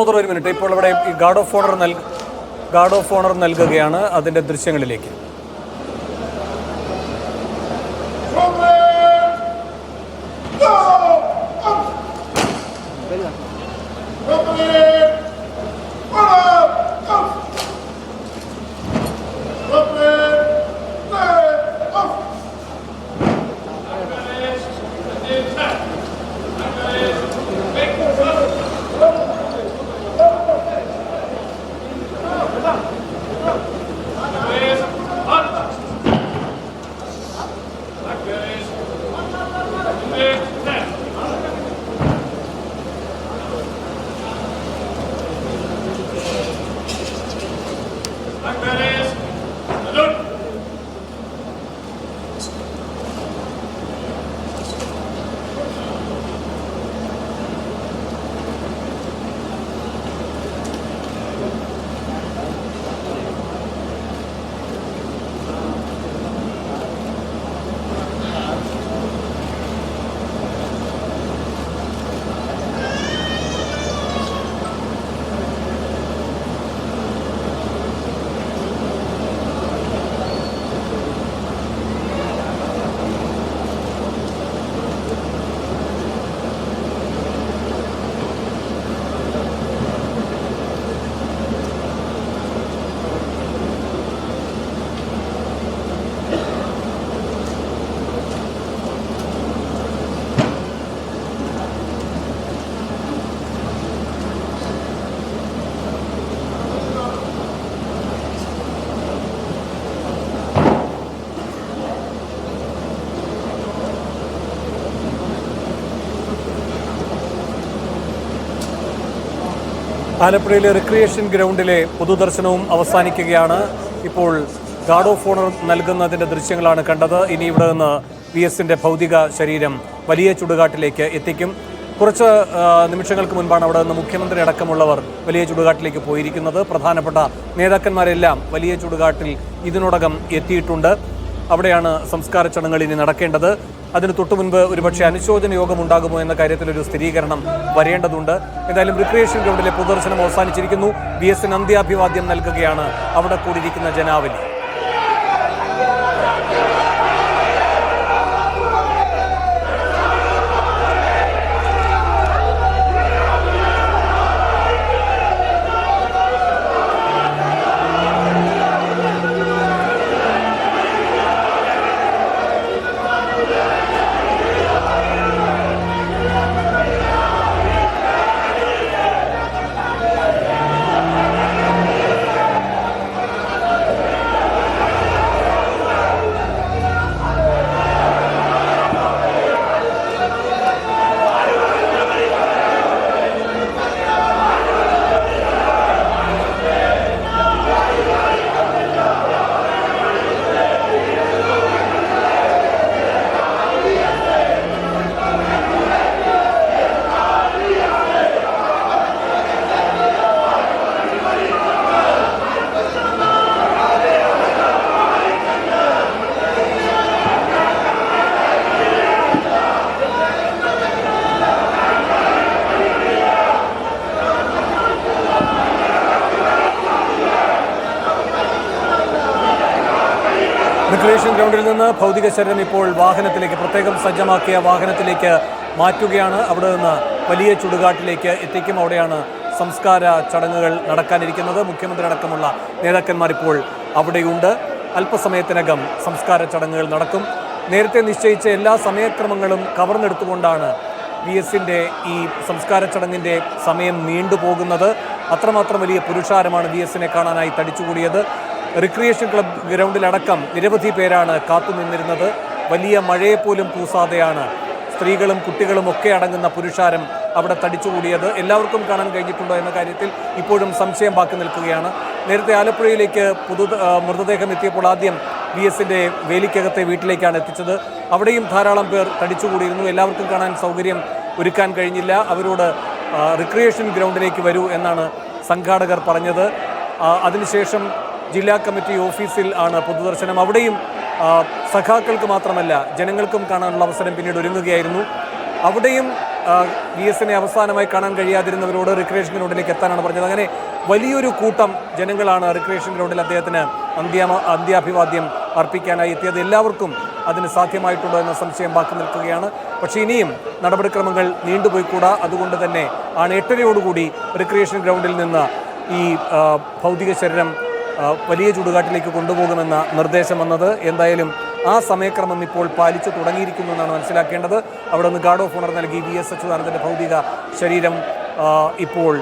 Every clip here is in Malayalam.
ഒരു മിനിറ്റ്. ഇപ്പോൾ ഇവിടെ ഈ ഗാർഡ് ഓഫ് ഓണർ നൽകുകയാണ് അതിൻ്റെ ദൃശ്യങ്ങളിലേക്ക്. ആലപ്പുഴയിലെ റിക്രിയേഷൻ ഗ്രൗണ്ടിലെ പൊതുദർശനവും അവസാനിക്കുകയാണ്. ഇപ്പോൾ ഗാർഡ് ഓഫ് ഓണർ നൽകുന്നതിൻ്റെ ദൃശ്യങ്ങളാണ് കണ്ടത്. ഇനി ഇവിടെ നിന്ന് VSന്റെ ഭൗതിക ശരീരം വലിയ ചുടുകാട്ടിലേക്ക് എത്തിക്കും. കുറച്ച് നിമിഷങ്ങൾക്ക് മുൻപാണ് അവിടെ നിന്ന് മുഖ്യമന്ത്രി അടക്കമുള്ളവർ വലിയ ചുടുകാട്ടിലേക്ക് പോയിരിക്കുന്നത്. പ്രധാനപ്പെട്ട നേതാക്കന്മാരെല്ലാം വലിയ ചുടുകാട്ടിൽ ഇതിനോടകം എത്തിയിട്ടുണ്ട്. അവിടെയാണ് സംസ്കാര ചടങ്ങുകൾ ഇനി നടക്കേണ്ടത്. അതിന് തൊട്ടു മുൻപ് ഒരുപക്ഷെ അനുശോചന യോഗം ഉണ്ടാകുമോ എന്ന കാര്യത്തിലൊരു സ്ഥിരീകരണം വരേണ്ടതുണ്ട്. എന്തായാലും റിക്രിയേഷൻ ഗ്രൗണ്ടിലെ പൊതുദർശനം അവസാനിച്ചിരിക്കുന്നു. VSന് അന്ത്യാഭിവാദ്യം നൽകുകയാണ് അവിടെ കൂടിയിരിക്കുന്ന ജനാവലി. റിക്രിയേഷൻ ഗ്രൗണ്ടിൽ നിന്ന് ഭൗതിക ശരീരം ഇപ്പോൾ വാഹനത്തിലേക്ക്, പ്രത്യേകം സജ്ജമാക്കിയ വാഹനത്തിലേക്ക് മാറ്റുകയാണ്. അവിടെ നിന്ന് വലിയ ചുടുകാട്ടിലേക്ക് എത്തിക്കും. അവിടെയാണ് സംസ്കാര ചടങ്ങുകൾ നടക്കാനിരിക്കുന്നത്. മുഖ്യമന്ത്രി അടക്കമുള്ള നേതാക്കന്മാർ ഇപ്പോൾ അവിടെയുണ്ട്. അല്പസമയത്തിനകം സംസ്കാര ചടങ്ങുകൾ നടക്കും. നേരത്തെ നിശ്ചയിച്ച എല്ലാ സമയക്രമങ്ങളും കവർന്നെടുത്തുകൊണ്ടാണ് VSന്റെ ഈ സംസ്കാര ചടങ്ങിൻ്റെ സമയം നീണ്ടുപോകുന്നത്. അത്രമാത്രം വലിയ പുരുഷാരമാണ് VSനെ കാണാനായി തടിച്ചുകൂടിയത്. റിക്രിയേഷൻ ക്ലബ് ഗ്രൗണ്ടിലടക്കം നിരവധി പേരാണ് കാത്തുനിന്നിരുന്നത്. വലിയ മഴയെപ്പോലും പൂസാതെയാണ് സ്ത്രീകളും കുട്ടികളും ഒക്കെ അടങ്ങുന്ന പുരുഷാരം അവിടെ തടിച്ചുകൂടിയത്. എല്ലാവർക്കും കാണാൻ കഴിഞ്ഞിട്ടുണ്ടോ എന്ന കാര്യത്തിൽ ഇപ്പോഴും സംശയം ബാക്കി നിൽക്കുകയാണ്. നേരത്തെ ആലപ്പുഴയിലേക്ക് മൃതദേഹം എത്തിയപ്പോൾ ആദ്യം VSന്റെ വേലിക്കകത്തെ വീട്ടിലേക്കാണ് എത്തിച്ചത്. അവിടെയും ധാരാളം പേർ തടിച്ചുകൂടിയിരുന്നു. എല്ലാവർക്കും കാണാൻ സൗകര്യം ഒരുക്കാൻ കഴിഞ്ഞില്ല. അവരോട് റിക്രിയേഷൻ ഗ്രൗണ്ടിലേക്ക് വരൂ എന്നാണ് സംഘാടകർ പറഞ്ഞത്. അതിനുശേഷം ജില്ലാ കമ്മിറ്റി ഓഫീസിൽ ആണ് പൊതുദർശനം. അവിടെയും സഖാക്കൾക്ക് മാത്രമല്ല ജനങ്ങൾക്കും കാണാനുള്ള അവസരം പിന്നീട് ഒരുങ്ങുകയായിരുന്നു. അവിടെയും VS-നെ അവസാനമായി കാണാൻ കഴിയാതിരുന്നവരോട് റിക്രിയേഷൻ ഗ്രൗണ്ടിലേക്ക് എത്താനാണ് പറഞ്ഞത്. അങ്ങനെ വലിയൊരു കൂട്ടം ജനങ്ങളാണ് റിക്രിയേഷൻ ഗ്രൗണ്ടിൽ അദ്ദേഹത്തിന് അന്ത്യാഭിവാദ്യം അർപ്പിക്കാനായി എത്തിയത്. എല്ലാവർക്കും അതിന് സാധ്യമായിട്ടുണ്ടോ എന്ന സംശയം ബാക്കി നിൽക്കുകയാണ്. പക്ഷേ ഇനിയും നടപടിക്രമങ്ങൾ നീണ്ടുപോയിക്കൂടാ. അതുകൊണ്ട് തന്നെ ആണ് 8:30യോടുകൂടി റിക്രിയേഷൻ ഗ്രൗണ്ടിൽ നിന്ന് ഈ ഭൗതിക ശരീരം വലിയ ചുടുകാട്ടിലേക്ക് കൊണ്ടുപോകുമെന്ന നിർദ്ദേശം വന്നത്. എന്തായാലും ആ സമയക്രമം ഇപ്പോൾ പാലിച്ചു തുടങ്ങിയിരിക്കുന്നു എന്നാണ് മനസ്സിലാക്കേണ്ടത്. അവിടെ നിന്ന് ഗാർഡ് ഓഫ് ഓണർ നൽകി VS അച്യുതാനന്ദൻ്റെ ഭൗതിക ശരീരം ഇപ്പോൾ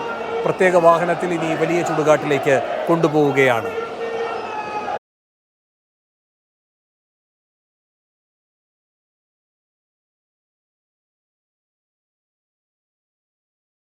പ്രത്യേക വാഹനത്തിൽ ഇനി വലിയ ചുടുകാട്ടിലേക്ക് കൊണ്ടുപോവുകയാണ്.